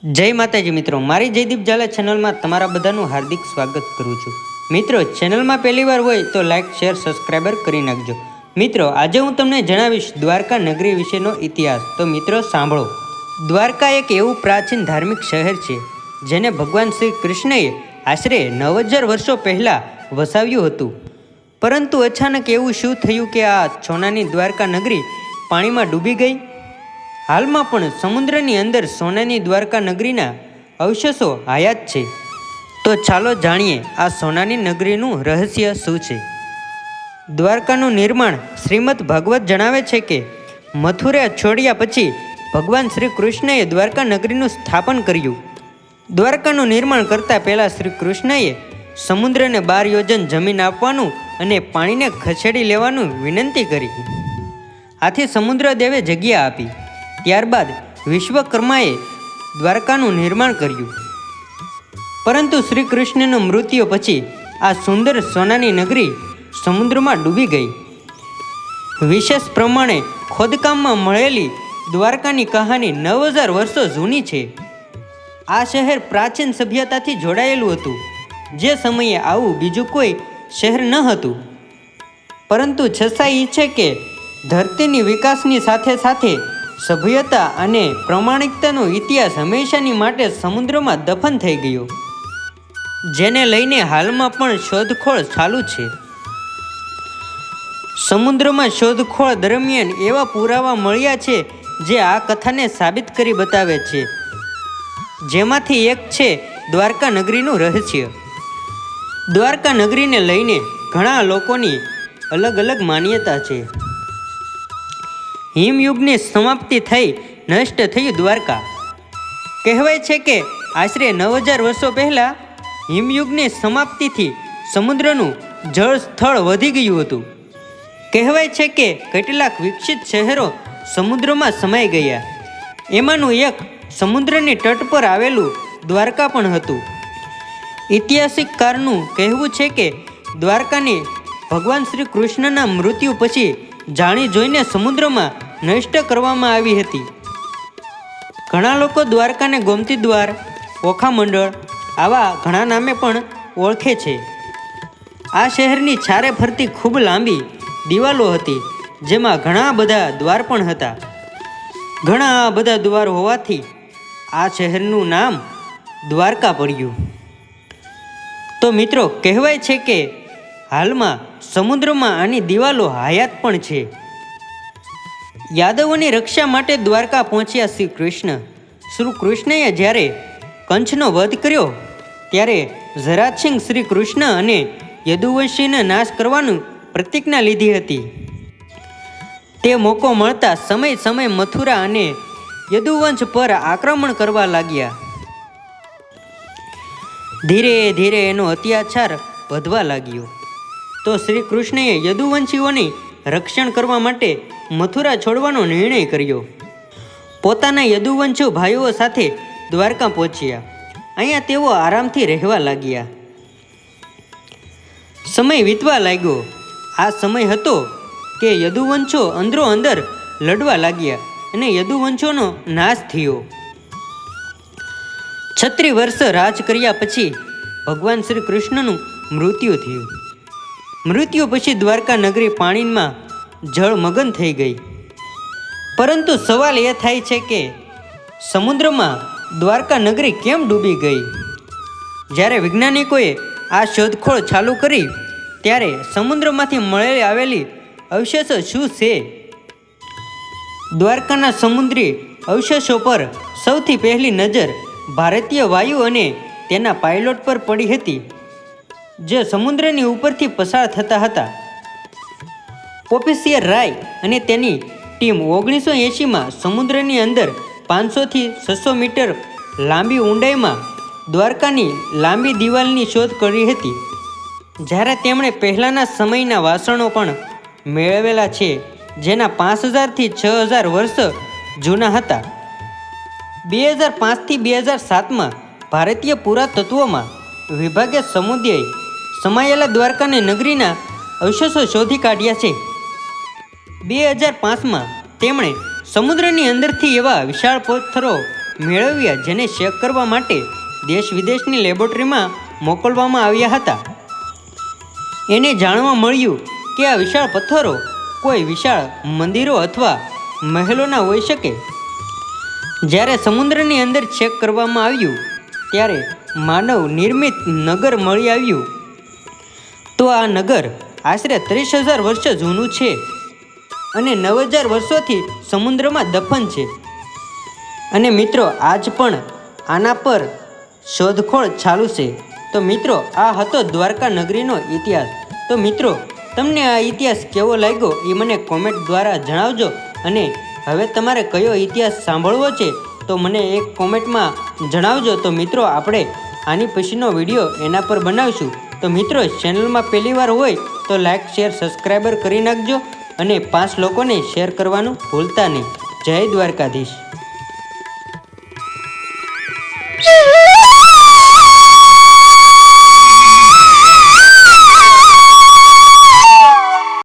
જય માતાજી મિત્રો, મારી જયદીપ ઝાલા ચેનલમાં તમારા બધાનું હાર્દિક સ્વાગત કરું છું. મિત્રો, ચેનલમાં પહેલીવાર હોય તો લાઇક, શેર, સબસ્ક્રાઈબર કરી નાખજો. મિત્રો, આજે હું તમને જણાવીશ દ્વારકા નગરી વિશેનો ઇતિહાસ. તો મિત્રો સાંભળો. દ્વારકા એક એવું પ્રાચીન ધાર્મિક શહેર છે જેને ભગવાન શ્રી કૃષ્ણએ આશરે 9000 વર્ષો પહેલાં વસાવ્યું હતું. પરંતુ અચાનક એવું શું થયું કે આ સોનાની દ્વારકા નગરી પાણીમાં ડૂબી ગઈ? હાલમાં પણ સમુદ્રની અંદર સોનાની દ્વારકા નગરીના અવશેષો હયાત છે. તો ચાલો જાણીએ આ સોનાની નગરીનું રહસ્ય શું છે. દ્વારકાનું નિર્માણ શ્રીમદ ભાગવત જણાવે છે કે મથુરા છોડ્યા પછી ભગવાન શ્રી કૃષ્ણએ દ્વારકા નગરીનું સ્થાપન કર્યું. દ્વારકાનું નિર્માણ કરતાં પહેલાં શ્રી કૃષ્ણએ સમુદ્રને 12 યોજન જમીન આપવાનું અને પાણીને ખસેડી લેવાનું વિનંતી કરી. આથી સમુદ્ર દેવે જગ્યા આપી. ત્યારબાદ વિશ્વકર્માએ દ્વારકાનું નિર્માણ કર્યું. પરંતુ શ્રી કૃષ્ણનું મૃત્યુ પછી આ સુંદર સોનાની નગરી સમુદ્રમાં ડૂબી ગઈ. વિશેષ પ્રમાણે ખોદકામમાં મળેલી દ્વારકાની કહાની 9000 વર્ષો જૂની છે. આ શહેર પ્રાચીન સભ્યતાથી જોડાયેલું હતું. જે સમયે આવું બીજું કોઈ શહેર ન હતું. પરંતુ છસાઈ છે કે ધરતીની વિકાસની સાથે સાથે સભ્યતા અને પ્રમાણિકતાનો ઇતિહાસ હંમેશાની માટે સમુદ્રમાં દફન થઈ ગયો, જેને લઈને હાલમાં પણ શોધખોળ ચાલુ છે. સમુદ્રમાં શોધખોળ દરમિયાન એવા પુરાવા મળ્યા છે જે આ કથાને સાબિત કરી બતાવે છે. જેમાંથી એક છે દ્વારકા નગરીનું રહસ્ય. દ્વારકા નગરીને લઈને ઘણા લોકોની અલગ અલગ માન્યતા છે. હિમયુગની સમાપ્તિ થઈ નષ્ટ થયું દ્વારકા. કહેવાય છે કે આશરે 9000 વર્ષો પહેલાં હિમયુગની સમાપ્તિથી સમુદ્રનું જળ સ્થળ વધી ગયું હતું. કહેવાય છે કે કેટલાક વિકસિત શહેરો સમુદ્રમાં સમાઈ ગયા. એમાંનું એક સમુદ્રની તટ પર આવેલું દ્વારકા પણ હતું. ઇતિહાસકારનું કહેવું છે કે દ્વારકાને ભગવાન શ્રી કૃષ્ણના મૃત્યુ પછી જાણી જોઈને સમુદ્રમાં નષ્ટ કરવામાં આવી હતી. ઘણા લોકો દ્વારકાને ગોમતી દ્વાર, ઓખા મંડળ આવા ઘણા નામે પણ ઓળખે છે. આ શહેરની ચારે ફરતી ખૂબ લાંબી દિવાલો હતી, જેમાં ઘણા બધા દ્વાર પણ હતા. ઘણા બધા દ્વાર હોવાથી આ શહેરનું નામ દ્વારકા પડ્યું. તો મિત્રો, કહેવાય છે કે હાલમાં સમુદ્રમાં આની દિવાલો હયાત પણ છે. યાદવોની રક્ષા માટે દ્વારકા પહોંચ્યા શ્રી કૃષ્ણ. શ્રી કૃષ્ણએ જ્યારે કંસનો વધ કર્યો ત્યારે જરાસંઘ શ્રી કૃષ્ણ અને યદુવંશીનો નાશ કરવાનું પ્રતિજ્ઞા લીધી હતી. તે મોકો મળતા સમય મથુરા અને યદુવંશ પર આક્રમણ કરવા લાગ્યા. ધીરે ધીરે એનો અત્યાચાર વધવા લાગ્યો. તો શ્રી કૃષ્ણએ યદુવંશીઓને રક્ષણ કરવા માટે મથુરા છોડવાનો નિર્ણય કર્યો. પોતાના યદુવંશો ભાઈઓ સાથે દ્વારકા પહોંચ્યા. અહીંયા તેઓ આરામથી રહેવા લાગ્યા. સમય વીતવા લાગ્યો. આ સમય હતો કે યદુવંશો અંદરો અંદર લડવા લાગ્યા અને યદુવંશોનો નાશ થયો. 36 વર્ષ રાજ કર્યા પછી ભગવાન શ્રી કૃષ્ણનું મૃત્યુ થયું. મૃત્યુ પછી દ્વારકા નગરી પાણીમાં જળમગ્ન થઈ ગઈ. પરંતુ સવાલ એ થાય છે કે સમુદ્રમાં દ્વારકા નગરી કેમ ડૂબી ગઈ? જ્યારે વૈજ્ઞાનિકોએ આ શોધખોળ ચાલુ કરી ત્યારે સમુદ્રમાંથી મળી આવેલી અવશેષો શું છે? દ્વારકાના સમુદ્રી અવશેષો પર સૌથી પહેલી નજર ભારતીય વાયુ અને તેના પાયલોટ પર પડી હતી, જે સમુદ્રની ઉપરથી પસાર થતા હતા. પોપેસિયર રાય અને તેની ટીમ 1980માં સમુદ્રની અંદર 500 થી 600 મીટર લાંબી ઊંડાઈમાં દ્વારકાની લાંબી દિવાલની શોધ કરી હતી. જ્યારે તેમણે પહેલાંના સમયના વાસણો પણ મેળવેલા છે, જેના 5000 થી 6000 વર્ષ જૂના હતા. 2005 થી 2007માં ભારતીય પુરાતત્વમાં વિભાગે સમુદ્રે સમાયેલા દ્વારકાની નગરીના અવશેષો શોધી કાઢ્યા છે. 2005માં તેમણે સમુદ્રની અંદરથી એવા વિશાળ પથ્થરો મેળવ્યા, જેને ચેક કરવા માટે દેશ વિદેશની લેબોરેટરીમાં મોકલવામાં આવ્યા હતા. એને જાણવા મળ્યું કે આ વિશાળ પથ્થરો કોઈ વિશાળ મંદિરો અથવા મહેલોના હોઈ શકે. જ્યારે સમુદ્રની અંદર ચેક કરવામાં આવ્યું ત્યારે માનવ નિર્મિત નગર મળી આવ્યું. તો આ નગર આશરે 30,000 વર્ષ જૂનું છે અને 9,000 વર્ષોથી સમુદ્રમાં દફન છે. અને મિત્રો આજ પણ આના પર શોધખોળ ચાલુ છે. તો મિત્રો આ હતો દ્વારકા નગરીનો ઇતિહાસ. તો મિત્રો તમને આ ઇતિહાસ કેવો લાગ્યો એ મને કોમેન્ટ દ્વારા જણાવજો. અને હવે તમારે કયો ઇતિહાસ સાંભળવો છે તો મને એક કોમેન્ટમાં જણાવજો. તો મિત્રો આપણે આની પછીનો વિડીયો એના પર બનાવીશું. તો મિત્રો ચેનલમાં પહેલી વાર હોય તો લાઇક શેર સબસ્ક્રાઈબર કરી નાખજો અને 5 લોકોને શેર કરવાનું ભૂલતા નહીં. જય દ્વારકાધીશ.